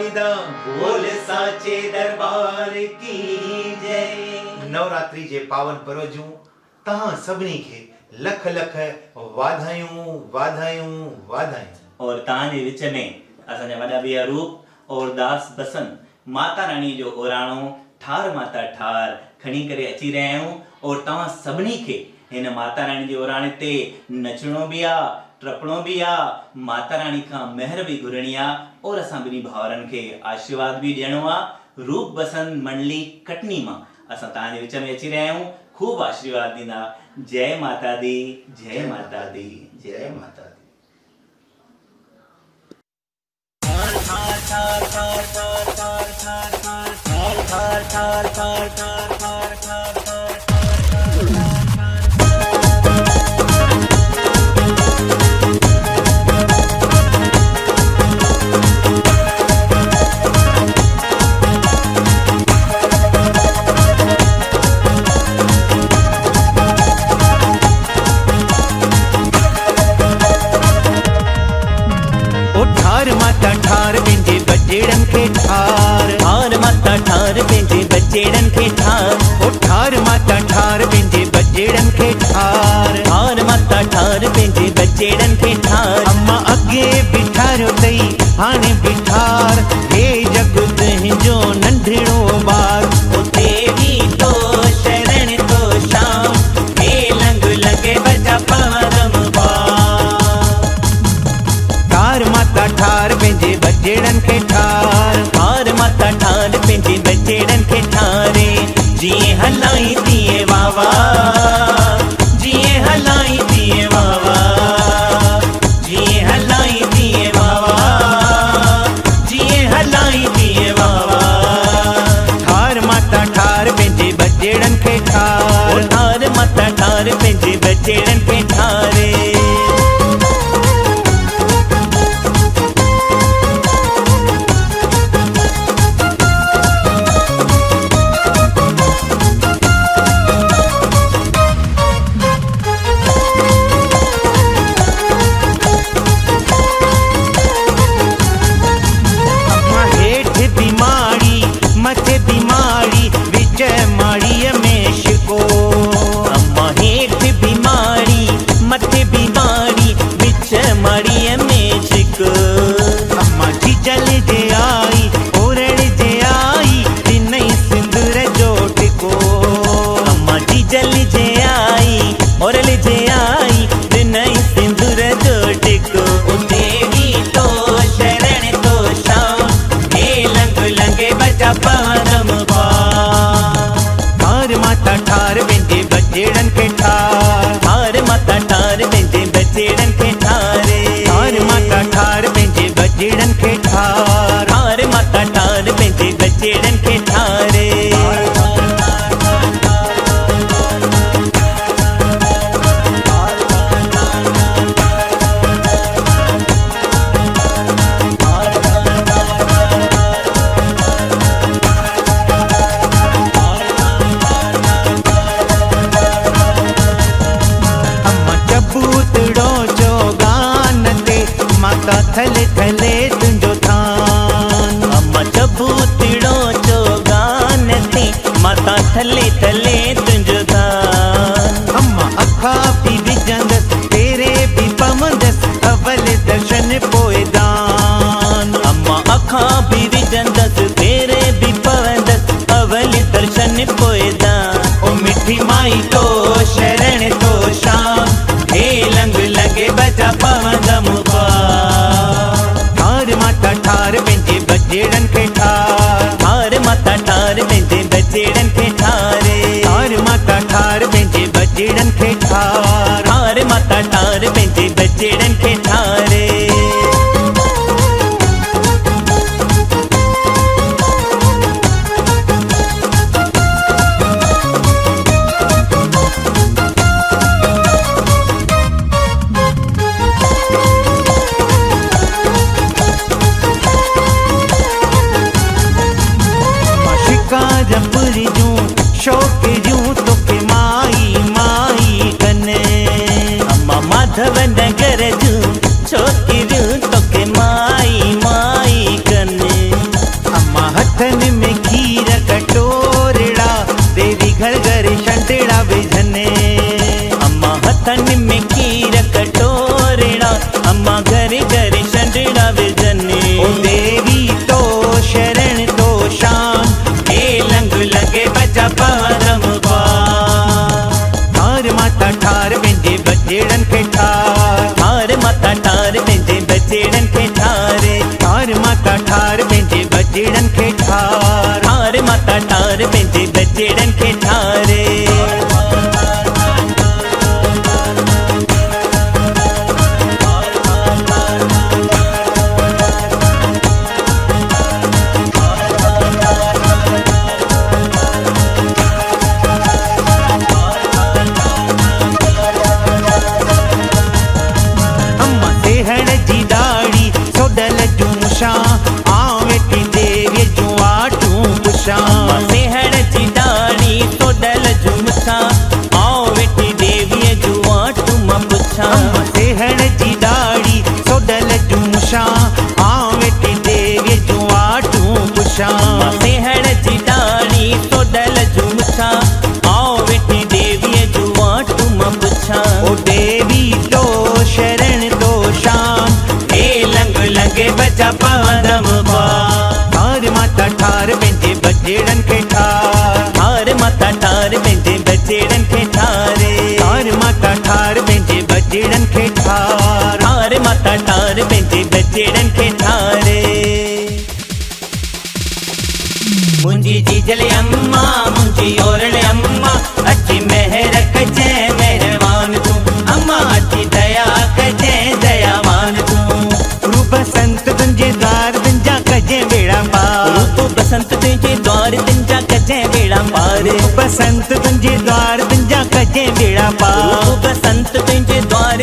वालिदा बोल साचे दरबार की जय। नवरात्रि जे पावन पर्व जूं तहां सभिनी खे लख लख वाधायूं वाधायूं वाधायूं। और तव्हांजे विच में असांजा वॾा भैया रूप और दास बसंत माता रानी जो ओराणो ठार माता ठार खणी करे अची रहिया आहियूं। और तव्हां सभिनी खे हिन माता रानी जे ओराणे ते नचणो भी आ, टपणो भी आ, माता रानी खां महर भी घुरणी आ और असां ॿिन्ही भाउरनि खे आशीर्वाद भी ॾियणो आ। रूप बसंत मंडली कटनी मां असां तव्हांजे विच में अची रहिया आहियूं। खूब आशीर्वाद ॾींदा। जय माता दी, जय माता दी, जय माता दी। बजेड़न खे ठार, ठार माता ठार पंहिंजे बजेड़न खे ठार, ओ ठार माता ठार पंहिंजे बजेड़न खे ठार, ठार माता ठार पंहिंजे बजेड़न खे ठार। अम्मा अॻे बिठारियो अथई हाणे बिठार, हे जग तुंहिंजो नंढिड़ो ॿार। ओ देवी तो शरण तो शाम, हे लंग लॻे बजा पारम बार। ठार माता ठार पंहिंजे बजेड़न खे ठार, ठार माता ठार पंहिंजे बजेड़न खे ठारे। जीअं हलाई तीअं वावा, जीअं हलाई तीअं वावा, जीअं हलाई तीअं वावा, जीअं हलाई तीअं वावा। ठार माता ठार पंहिंजे बजेड़न खे ठार, ठार माता ठार पंहिंजे बजेड़न खे ठारे। थले थले तुंहिंजो थान, अम्मा चबूतड़ो चोगान ते माता थले थले तुंहिंजो थान। अम्मा अखा पी विझंदसि तेरे बि पवंदसि अवल दर्शन पोइ दान। अम्मा अखा पी विझंदसि तेरे बि पवंदसि अवल दर्शन पोइ दान। ओ मिठी माई तो शरण तो शाम, हे लंग लगे बजा पवंदम ठार पंहिंजे बजेड़न खे ठार, ठार माता ठार पंहिंजे बजेड़न खे ठारे। ठार माता ठार पंहिंजे बजेड़न खे ठार, ठार माता ठार पंहिंजे बजेड़न खे ठारे। शौक जूं तोखे माई माई कने, अम्मा माधव नगर जूं छोकिरियूं तोखे माई माई कने। बचेड़न खे ठार। अम्मा सेहड़ जी दाड़ी सोडल जूं मुछां आवेटी देवी जूं आटूं पुछां। सेहड़ जी दाड़ी सोडल जूं मुछां आवेटी देवी जूं आटूं मां पुछां। सेहड़ जी दाड़ी सोडल जूं मुछां आवेटी देवी जूं आटूं पुछां। सेहड़ जी दाड़ी सोडल जूं मुछां आवेटी देवी जूं आटूं मां पुछां। ओ देवी तो शरण तो शाम ए लंग लंगे बचा पादम पा। ठार माता ठार पंहिंजे बचेड़न खे ठार। ठार माता ठार पंहिंजे बचेड़न खे ठार। ठार माता ठार पंहिंजे बचेड़न खे ठार। ठार माता ठार पंहिंजे बचेड़न खे ठार। मुंहिंजी जीजल अम्मा मुंहिंजी ओरल अम्मा अची महर कजे महिरबान तूं। अम्मा अची दया कजे दयावान तूं। रूप संत तुंहिंजे द्वार तुंहिंजा कजे बेड़ा पार। रूप बसंत तुंहिंजे द्वार तुंहिंजा कजे बेड़ा पार। रूप संत तुंहिंजे द्वार तुंहिंजा कजे बेड़ा पार। रूप बसंत तुंहिंजे द्वार